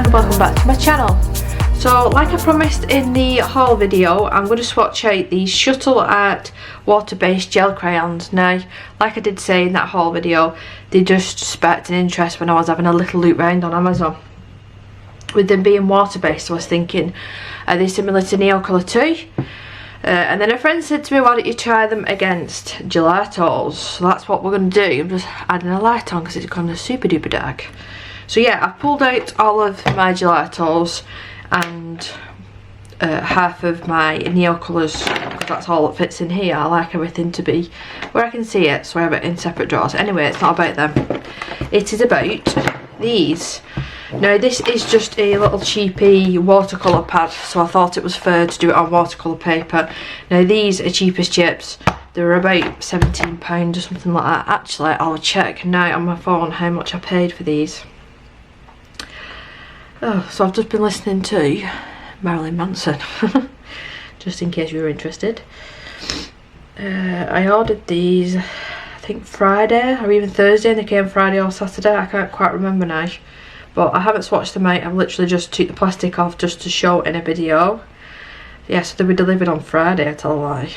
and welcome back to my channel. So like I promised in the haul video, I'm going to swatch out these Shuttle Art water-based gel crayons. Now, like I did say in that haul video, they just sparked an interest when I was having a little look round on Amazon. With them being water-based, I was thinking, are they similar to Neocolour 2? And then a friend said to me, why don't you try them against gelatos? So that's what we're going to do. I'm just adding a light on because it's gone super duper dark. So yeah, I've pulled out all of my gelatos and half of my Neocolours, because that's all that fits in here. I like everything to be where I can see it, so I have it in separate drawers. Anyway, it's not about them. It is about these. Now this is just a little cheapy watercolour pad, so I thought it was fair to do it on watercolour paper. Now these are cheap as chips. They were about £17 or something like that. Actually, I'll check now on my phone how much I paid for these. Oh, so I've just been listening to Marilyn Manson, just in case you were interested. I ordered these, I think Friday or even Thursday, and they came Friday or Saturday. I can't quite remember now. But I haven't swatched them out. I've literally just took the plastic off just to show it in a video. Yeah, so they were delivered on Friday, I tell a lie.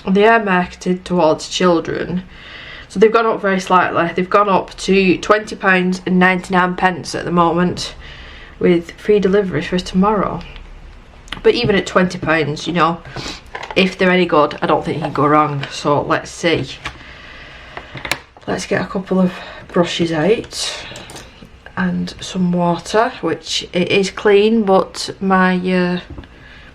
And they are marketed towards children. So they've gone up very slightly. They've gone up to £20.99 at the moment, with free delivery for tomorrow. But even at £20, you know, if they're any good, I don't think you can go wrong. So let's see. Let's get a couple of brushes out. And some water, which it is clean, but my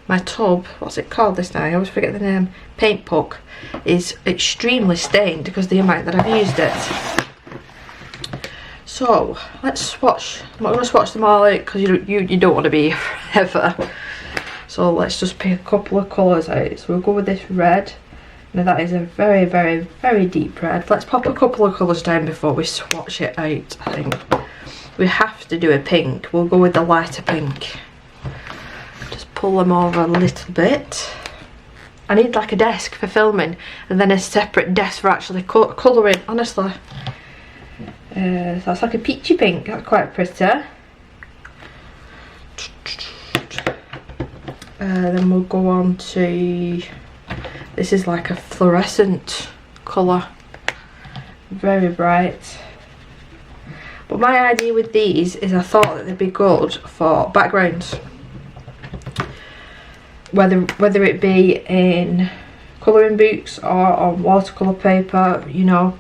my tub, what's it called this now? I always forget the name. Paint puck is extremely stained because of the amount that I've used it. So let's swatch. I'm not going to swatch them all out because you don't want to be forever. So let's just pick a couple of colours out. So we'll go with this red. Now that is a very, very, very deep red. Let's pop a couple of colours down before we swatch it out, I think. We have to do a pink. We'll go with the lighter pink. Just pull them over a little bit. I need like a desk for filming and then a separate desk for actually colouring, honestly. That's like a peachy pink. That's quite pretty. Then we'll go on to... This is like a fluorescent colour. Very bright. But my idea with these is I thought that they'd be good for backgrounds, whether it be in colouring books or on watercolour paper, you know,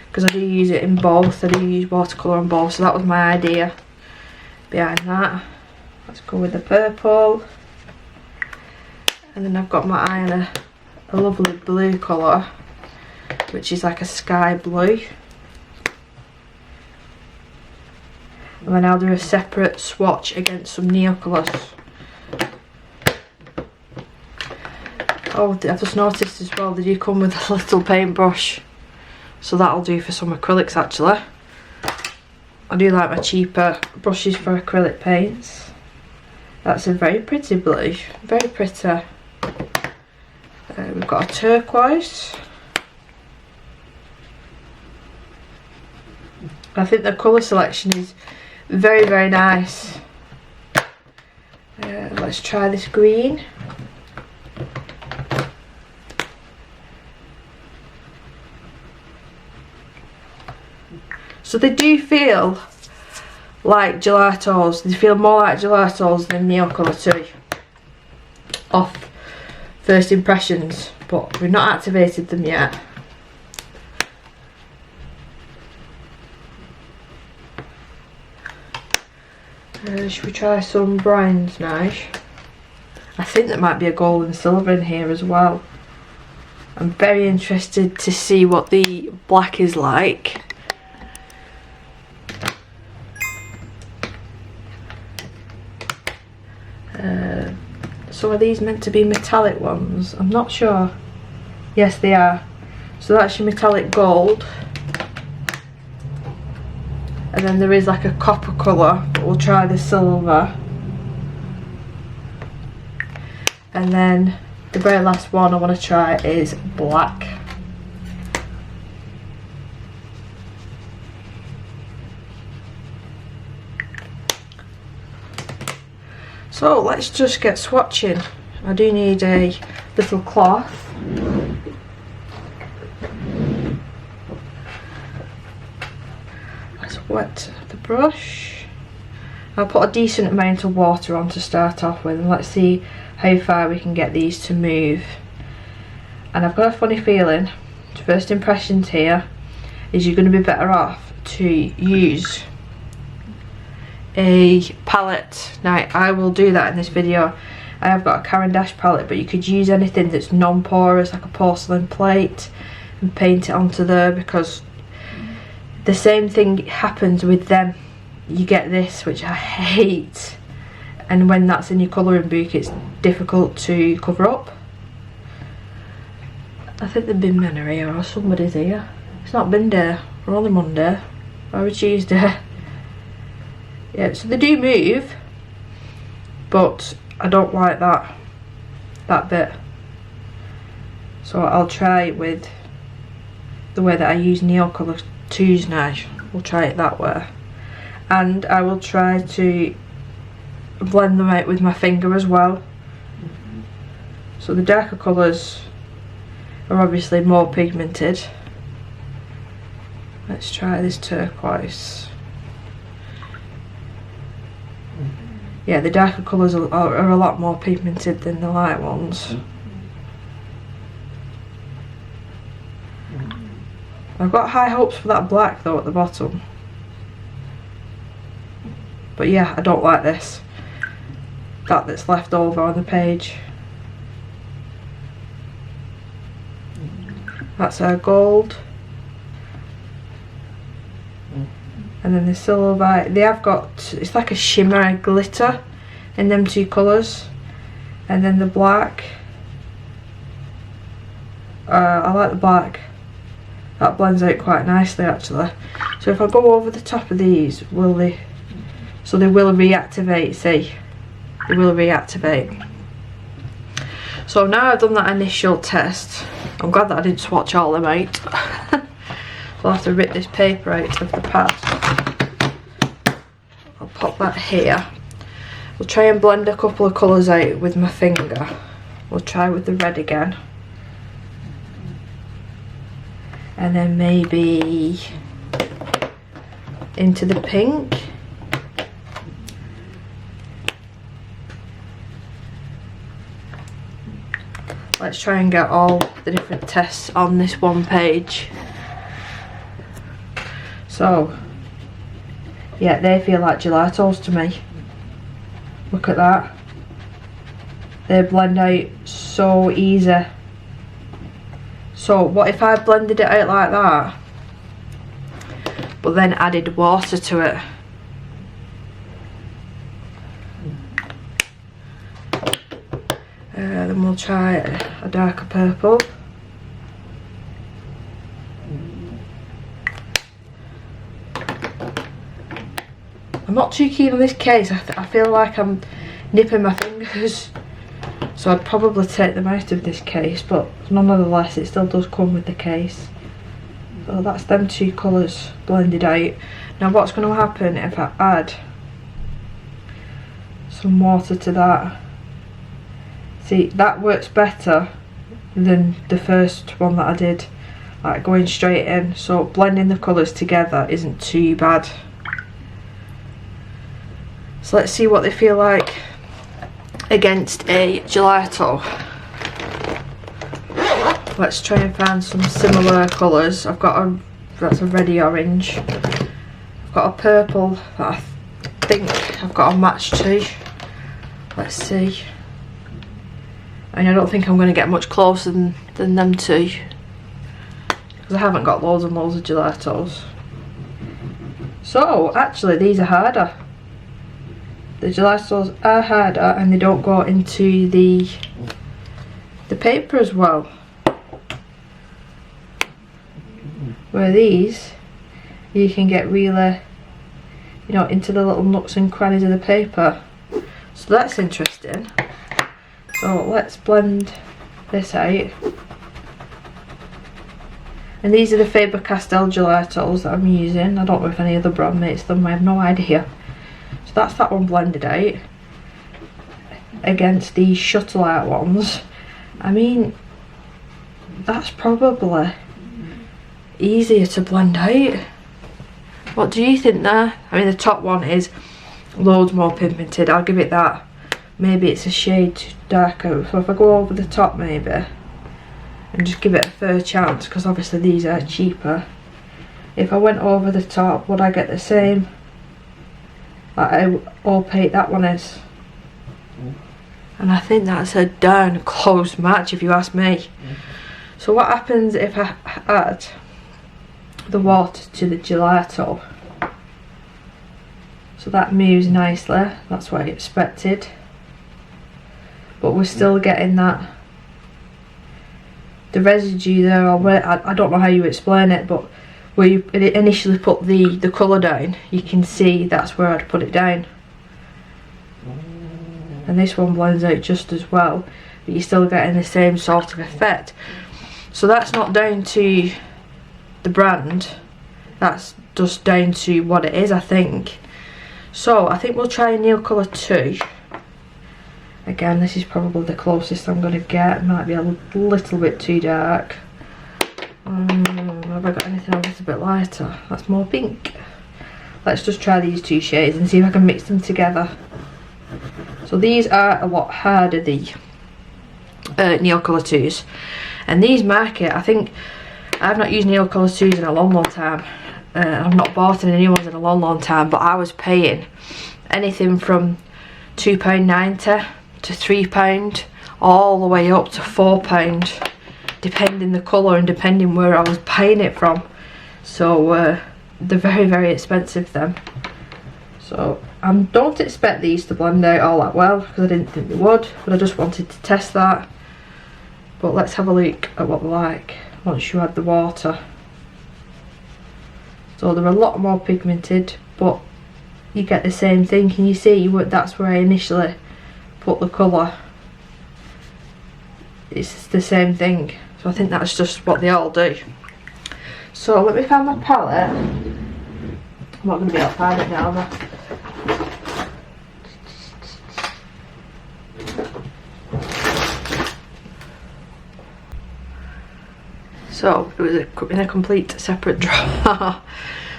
because I do use it in both. I do use watercolour on both, so that was my idea behind that. Let's go with the purple, and then I've got my eye on a lovely blue colour, which is like a sky blue. And then I'll do a separate swatch against some Neocolours. Oh, I've just noticed as well, they do come with a little paintbrush. So that'll do for some acrylics actually. I do like my cheaper brushes for acrylic paints. That's a very pretty blue, very pretty. We've got a turquoise. I think the colour selection is very, very nice. Let's try this green. So they do feel like gelatos. They feel more like gelatos than Neocolour 2 off first impressions, but we've not activated them yet. Should we try some browns now? I think there might be a gold and silver in here as well. I'm very interested to see what the black is like. So are these meant to be metallic ones? I'm not sure. Yes, they are. So that's your metallic gold. And then there is like a copper colour, but we'll try the silver. And then the very last one I want to try is black. So let's just get swatching. I do need a little cloth. Let's wet the brush. I'll put a decent amount of water on to start off with, and let's see how far we can get these to move. And I've got a funny feeling, first impressions here, is you're going to be better off to use a palette. Now I will do that in this video. I have got a Caran d'Ache palette, but you could use anything that's non-porous, like a porcelain plate, and paint it onto there, because the same thing happens with them. You get this, which I hate, and when that's in your colouring book it's difficult to cover up. I think the bin men are here, or somebody's here. It's not bin day, we're only Monday, or Tuesday. Yeah, so they do move, but I don't like that bit. So I'll try with the way that I use Neocolour 2s now. We'll try it that way. And I will try to blend them out with my finger as well. So the darker colours are obviously more pigmented. Let's try this turquoise. Yeah, the darker colours are a lot more pigmented than the light ones. I've got high hopes for that black though at the bottom. But yeah, I don't like this. That's left over on the page. That's our gold. And then the silver, they have got, it's like a shimmer glitter in them two colours. And then the black, I like the black, that blends out quite nicely actually. So if I go over the top of these, will they, so they will reactivate, see, they will reactivate. So now I've done that initial test, I'm glad that I didn't swatch all them out. So I'll have to rip this paper out of the pad. I'll pop that here. We'll try and blend a couple of colours out with my finger. We'll try with the red again. And then maybe into the pink. Let's try and get all the different tests on this one page. So, yeah, they feel like gelatos to me. Look at that. They blend out so easy. So what if I blended it out like that, but then added water to it? Then we'll try a darker purple. I'm not too keen on this case. I feel like I'm nipping my fingers, so I'd probably take them out of this case, but nonetheless it still does come with the case. So that's them two colours blended out. Now what's going to happen if I add some water to that? See, that works better than the first one that I did, like going straight in. So blending the colours together isn't too bad. So let's see what they feel like against a gelato. Let's try and find some similar colours. I've got that's a reddy orange. I've got a purple that I think I've got a match to. Let's see. I don't think I'm going to get much closer than them two, because I haven't got loads and loads of gelatos. So actually these are harder. The gelatos are harder and they don't go into the paper as well. Where these, you can get really, you know, into the little nooks and crannies of the paper. So that's interesting. So let's blend this out. And these are the Faber Castell gelatos that I'm using. I don't know if any other brand makes them, I have no idea. So that's that one blended out. against the Shuttle art ones, I mean, that's probably easier to blend out. What do you think there? I mean, the top one is loads more pigmented, I'll give it that. Maybe it's a shade darker, so if I go over the top maybe and just give it a fair chance, because obviously these are cheaper. If I went over the top, would I get the same like how opaque that one is? And I think that's a darn close match if you ask me. So what happens if I add the water to the gelato? So that moves nicely, that's what I expected. But we're still getting that, the residue there, or where, I don't know how you explain it, but where you initially put the colour down, you can see that's where I'd put it down. And this one blends out just as well, but you're still getting the same sort of effect. So that's not down to the brand, that's just down to what it is, I think. So I think we'll try Nail Colour 2. Again, this is probably the closest I'm going to get. It might be a little bit too dark. Have I got anything a little bit lighter? That's more pink. Let's just try these two shades and see if I can mix them together. So these are a lot harder, the Nail Colour 2s. And these market, I think, I've not used Nail Colour 2s in a long time. I've not bought any new ones in a long time, but I was paying anything from £2.90 to £3, all the way up to £4, depending the colour and depending where I was buying it from. So they're very expensive then. So I don't expect these to blend out all that well, because I didn't think they would, but I just wanted to test that. But let's have a look at what they're like once you add the water. So they're a lot more pigmented, but you get the same thing. Can you see? That's where I initially put the colour. It's the same thing. So I think that's just what they all do. So let me find my palette. I'm not going to be able to find it now, am I? So it was in a complete separate drawer.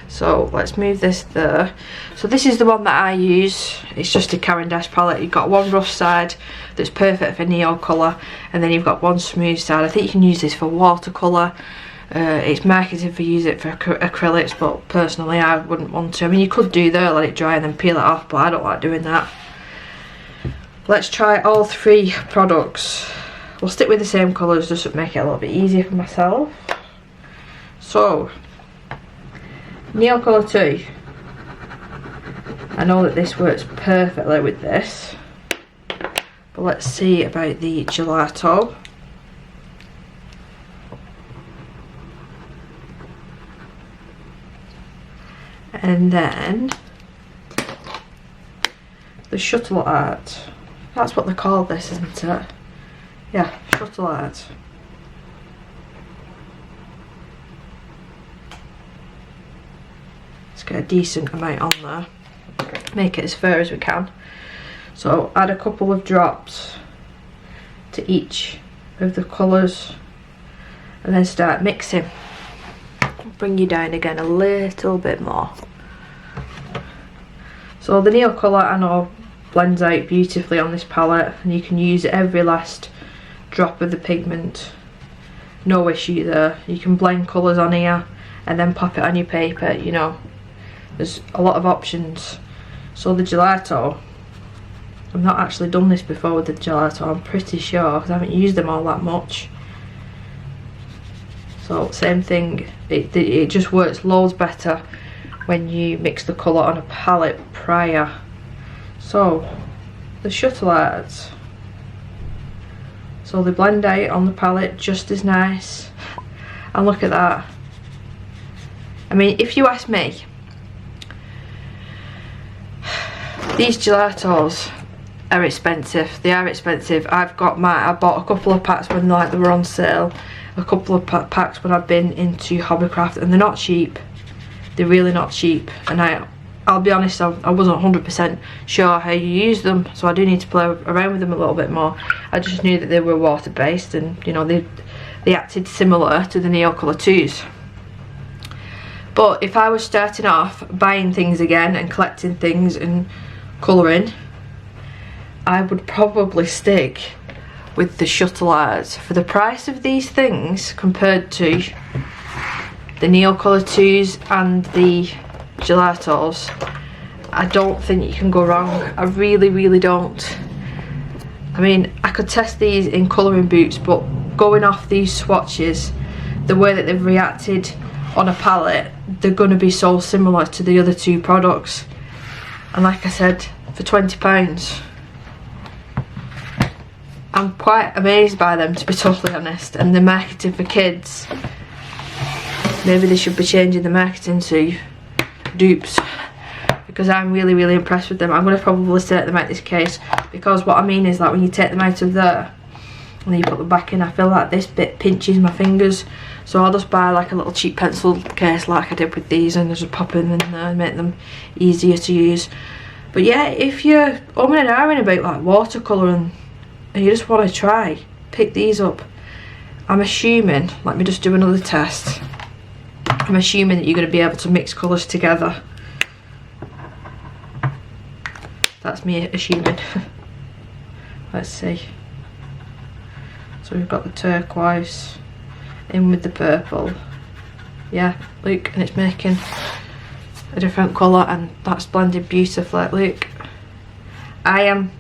So let's move this there. So this is the one that I use. It's just a Caran d'Ache palette. You've got one rough side that's perfect for neo colour, and then you've got one smooth side. I think you can use this for watercolour. It's marketed for use it for acrylics, but personally I wouldn't want to. I mean, you could do there, let it dry and then peel it off, but I don't like doing that. Let's try all three products. We'll stick with the same colours just to make it a little bit easier for myself. So, Nail Colour 2. I know that this works perfectly with this, but let's see about the gelato. And then the Shuttle art. That's what they call this, isn't it? Yeah, Shuttle art. Let's get a decent amount on there. Make it as fair as we can. So add a couple of drops to each of the colours and then start mixing. Bring you down again a little bit more. So the Nail Colour, I know, blends out beautifully on this palette, and you can use every last drop of the pigment, no issue there. You can blend colours on here and then pop it on your paper, you know, there's a lot of options. So the gelato, I've not actually done this before with the gelato, I'm pretty sure, because I haven't used them all that much. So same thing, it just works loads better when you mix the colour on a palette prior. So the Shuttle arts, so they blend out on the palette just as nice, and look at that. I mean, if you ask me, these gelatos are expensive. They are expensive. I bought a couple of packs when they were on sale, a couple of packs when I've been into Hobbycraft, and they're not cheap. They're really not cheap, and I I'll be honest, I wasn't 100% sure how you use them, so I do need to play around with them a little bit more. I just knew that they were water based, and you know, they acted similar to the Neocolor 2s. But if I was starting off buying things again and collecting things and colouring, I would probably stick with the Shuttle arts. For the price of these things compared to the Neocolor 2s and the gelatos, I don't think you can go wrong. I really don't. I mean, I could test these in colouring books, but going off these swatches, the way that they've reacted on a palette, they're going to be so similar to the other two products. And like I said, for £20, I'm quite amazed by them, to be totally honest. And the marketing for kids, maybe they should be changing the marketing to dupes, because I'm really impressed with them. I'm going to probably take them out this case, because what I mean is that when you take them out of there and then you put them back in, I feel like this bit pinches my fingers, so I'll just buy like a little cheap pencil case like I did with these, and just pop them in there and make them easier to use. But yeah, if you're umming and ahhing about like watercolour and you just want to try, pick these up. I'm assuming, let me just do another test, I'm assuming that you're going to be able to mix colours together. That's me assuming. Let's see. So we've got the turquoise in with the purple. Yeah, look, and it's making a different colour, and that's blended beautifully. Look, I am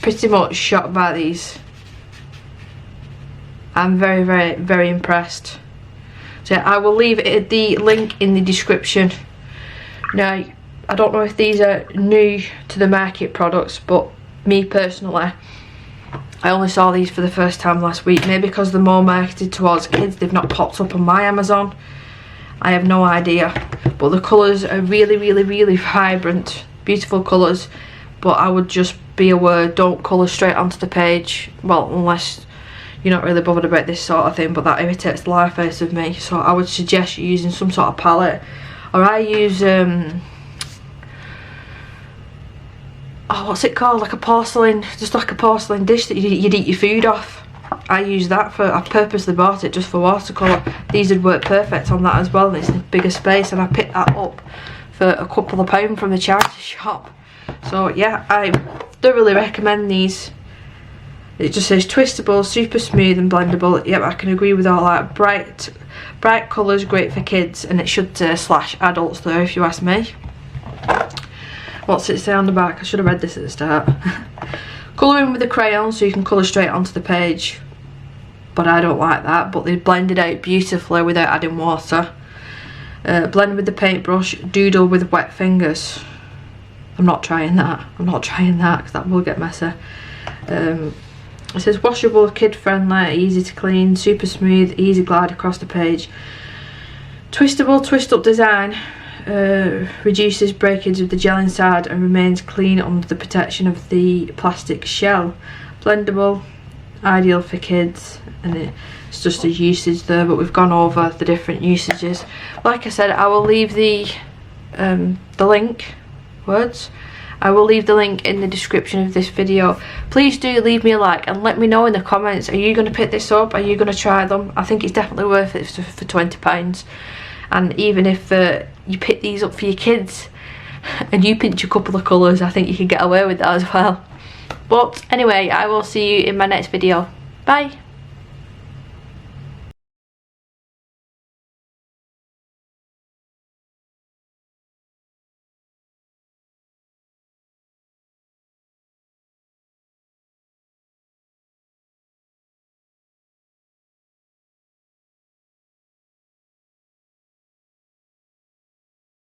pretty much shocked by these. I'm very impressed. So I will leave the link in the description. Now, I don't know if these are new to the market products, but me personally, I only saw these for the first time last week. Maybe because they're more marketed towards kids, they've not popped up on my Amazon. I have no idea. But the colours are really vibrant, beautiful colours. But I would just be aware, don't colour straight onto the page. Well, unless you're not really bothered about this sort of thing, but that irritates the life out of me. So I would suggest you using some sort of palette. Or I use oh, what's it called, like a porcelain, just like a porcelain dish that you'd eat your food off. I use that for, I purposely bought it just for watercolour. These would work perfect on that as well, and it's in a bigger space, and I picked that up for a couple of £1 from the charity shop. So yeah, I thoroughly recommend these. It just says twistable, super smooth and blendable. Yep, I can agree with all that. Bright colours, great for kids, and it should slash adults there if you ask me. What's it say on the back? I should have read this at the start. Colouring with the crayons, so you can colour straight onto the page, but I don't like that, but they blended out beautifully without adding water. Blend with the paintbrush, doodle with wet fingers. I'm not trying that, because that will get messy. It says washable, kid friendly, easy to clean, super smooth, easy glide across the page. Twistable, twist up design. Reduces breakage of the gel inside and remains clean under the protection of the plastic shell. Blendable, ideal for kids, and it's just a usage there, but we've gone over the different usages. Like I said, I will leave the link, I will leave the link in the description of this video. Please do leave me a like and let me know in the comments, are you going to pick this up? Are you going to try them? I think it's definitely worth it for £20. And even if you pick these up for your kids and you pinch a couple of colours, I think you can get away with that as well. But anyway, I will see you in my next video. Bye!